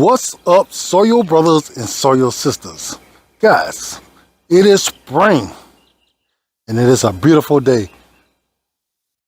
What's up, soil brothers and soil sisters? Guys, it is spring and it is a beautiful day.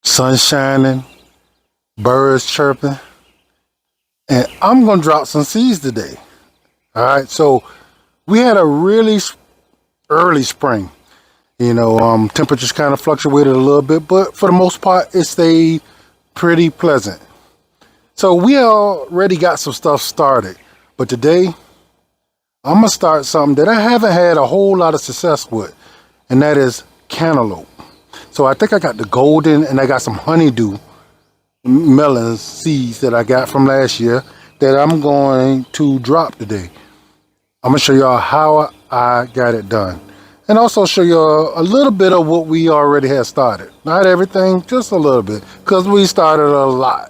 Sun shining, birds chirping, and I'm going to drop some seeds today. All right, so we had a really early spring. Temperatures kind of fluctuated a little bit, but for the most part, it stayed pretty pleasant. So we already got some stuff started, but today I'm gonna start something that I haven't had a whole lot of success with, and that is cantaloupe. So I think I got the golden and I got some honeydew melon seeds that I got from last year that I'm going to drop today. I'm gonna show y'all how I got it done, and also show you a little bit of what we already had started. Not everything, just a little bit, because we started a lot.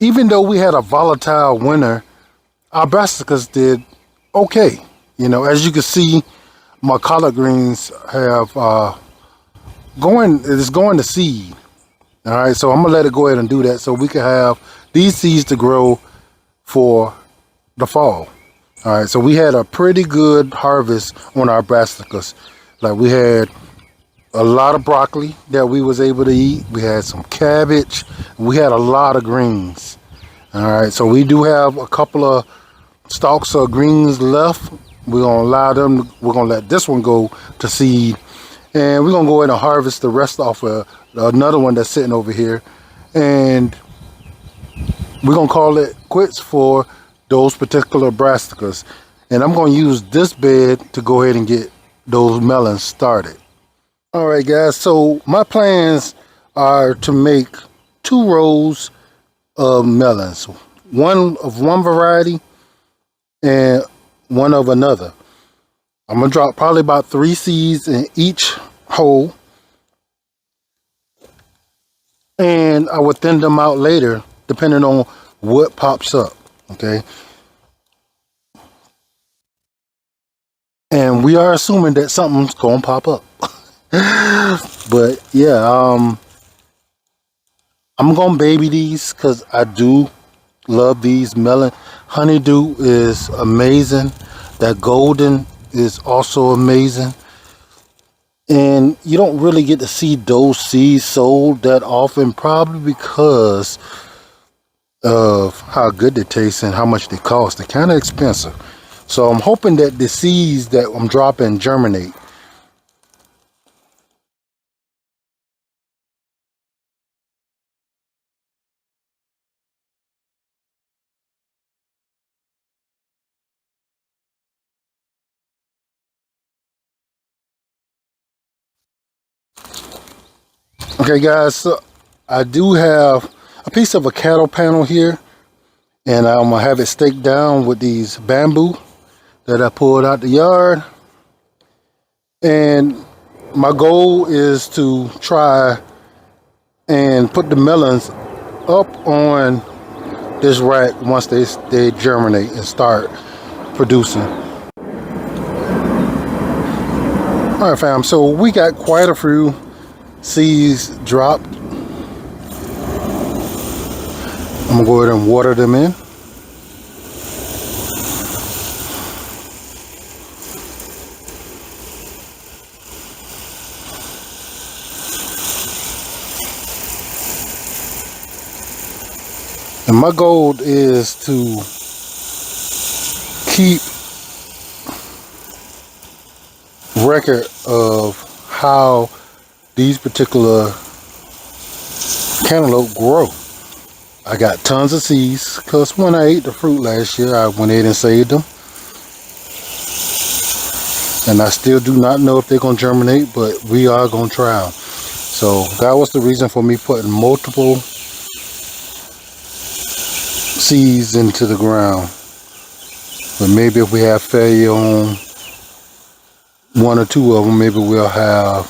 Even though we had a volatile winter, our brassicas did okay. As you can see, my collard greens have going to seed. All right, so I'm gonna let it go ahead and do that so we can have these seeds to grow for the fall. All right, so we had a pretty good harvest on our brassicas. Like, we had a lot of broccoli that we was able to eat. We had some cabbage. We had a lot of greens. All right, so we do have a couple of stalks of greens left. We're gonna let this one go to seed, and we're gonna go ahead and harvest the rest off of another one that's sitting over here, and we're gonna call it quits for those particular brassicas. And I'm gonna use this bed to go ahead and get those melons started. All right, guys, so my plans are to make 2 rows of melons, one of one variety and one of another. I'm gonna drop probably about 3 seeds in each hole, and I will thin them out later depending on what pops up. Okay, and we are assuming that something's gonna pop up. But yeah, I'm gonna baby these because I do love these melon. Honeydew is amazing. That golden is also amazing. And you don't really get to see those seeds sold that often, probably because of how good they taste and how much they cost. They're kind of expensive. So I'm hoping that the seeds that I'm dropping germinate. Okay, guys, so I do have a piece of a cattle panel here, and I'm gonna have it staked down with these bamboo that I pulled out the yard. And my goal is to try and put the melons up on this rack once they germinate and start producing. All right, fam, so we got quite a few seeds dropped. I'm gonna go ahead and water them in. And my goal is to keep record of how these particular cantaloupe grow. I got tons of seeds because when I ate the fruit last year, I went ahead and saved them. And I still do not know if they're going to germinate, but we are going to try them. So that was the reason for me putting multiple seeds into the ground. But maybe if we have failure on 1 or 2 of them, maybe we'll have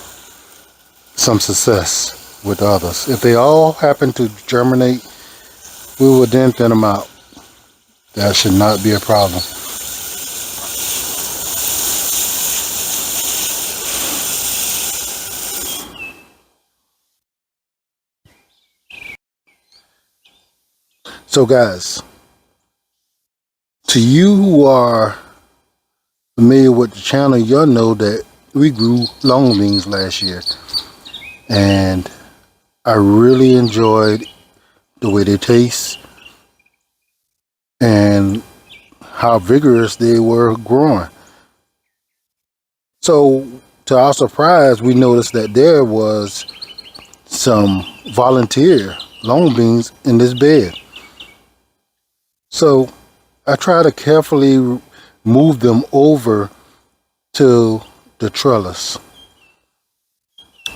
some success with others. If they all happen to germinate, we will then thin them out. That should not be a problem. So guys, To you who are familiar with the channel, y'all know that we grew long beans last year, and I really enjoyed the way they taste and how vigorous they were growing. So to our surprise, we noticed that there was some volunteer long beans in this bed. So I try to carefully move them over to the trellis,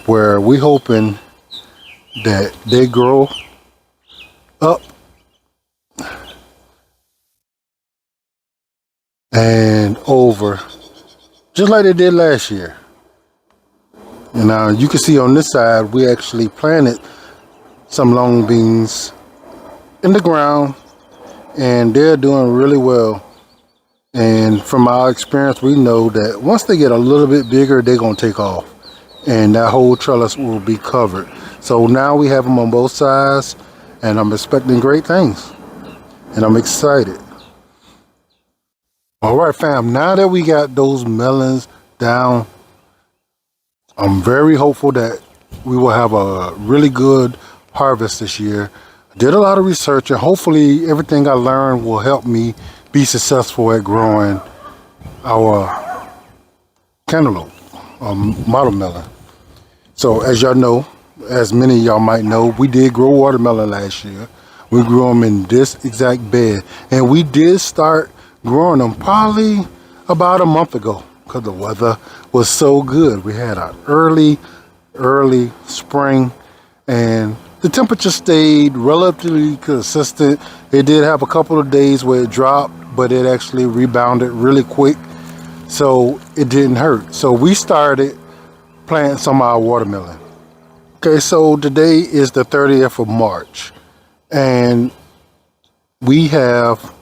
where we hoping that they grow up and over just like they did last year. And you can see on this side, we actually planted some long beans in the ground, and they're doing really well. And from our experience, we know that once they get a little bit bigger, they're gonna take off, and that whole trellis will be covered. So now we have them on both sides, and I'm expecting great things, and I'm excited. All right, fam, now that we got those melons down, I'm very hopeful that we will have a really good harvest this year. I did a lot of research, and hopefully everything I learned will help me be successful at growing our cantaloupe, watermelon. So as y'all know, as many of y'all might know, we did grow watermelon last year. We grew them in this exact bed, and we did start growing them probably about a month ago because the weather was so good. We had an early spring, and the temperature stayed relatively consistent. It did have a couple of days where it dropped, but it actually rebounded really quick, so it didn't hurt. So we started planting some of our watermelon. Okay, so today is the 30th of March, and we have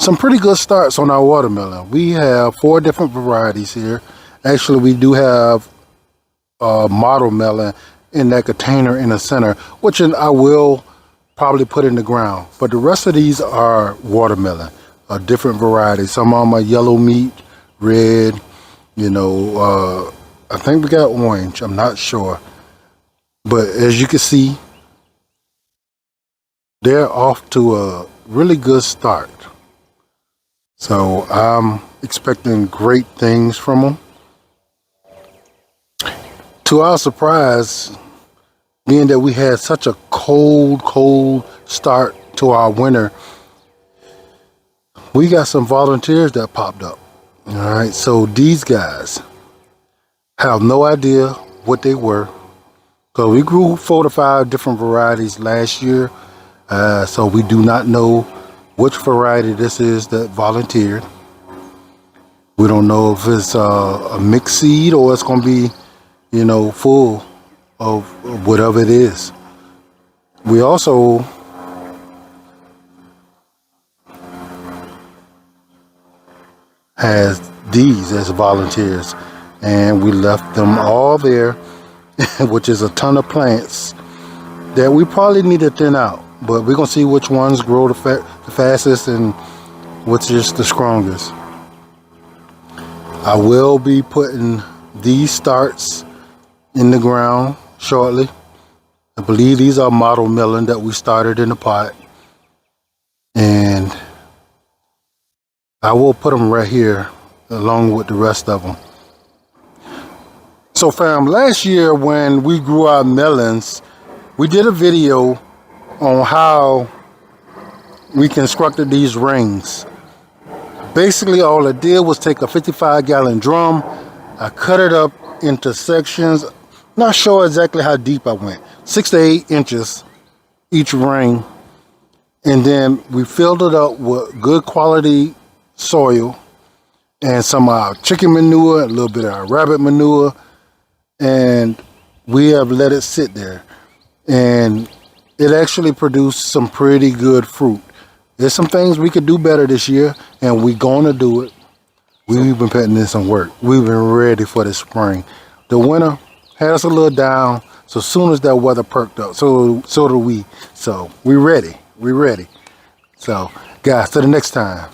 some pretty good starts on our watermelon. We have 4 different varieties here. Actually, we do have a model melon in that container in the center, which I will probably put in the ground. But the rest of these are watermelon, different varieties. Some of them are yellow meat, red, I think we got orange, I'm not sure. But as you can see, they're off to a really good start. So I'm expecting great things from them. To our surprise, being that we had such a cold start to our winter, we got some volunteers that popped up. All right, so these guys have no idea what they were, because we grew 4 to 5 different varieties last year. So we do not know which variety this is that volunteered. We don't know if it's a mixed seed or it's going to be, full of whatever it is. We also has these as volunteers, and we left them all there, which is a ton of plants that we probably need to thin out. But we're gonna see which ones grow the fastest and which is the strongest. I will be putting these starts in the ground shortly. I believe these are model melon that we started in the pot, and I will put them right here along with the rest of them. So fam, last year when we grew our melons, we did a video on how we constructed these rings. Basically all I did was take a 55-gallon drum, I cut it up into sections, not sure exactly how deep I went, 6 to 8 inches each ring, and then we filled it up with good quality soil and some of our chicken manure, a little bit of our rabbit manure, and we have let it sit there, and it actually produced some pretty good fruit. There's some things we could do better this year, and we're gonna do it. We've been putting in some work. We've been ready for the spring. The winter had us a little down, so as soon as that weather perked up, so do we. So we're ready. So Guys, till the next time.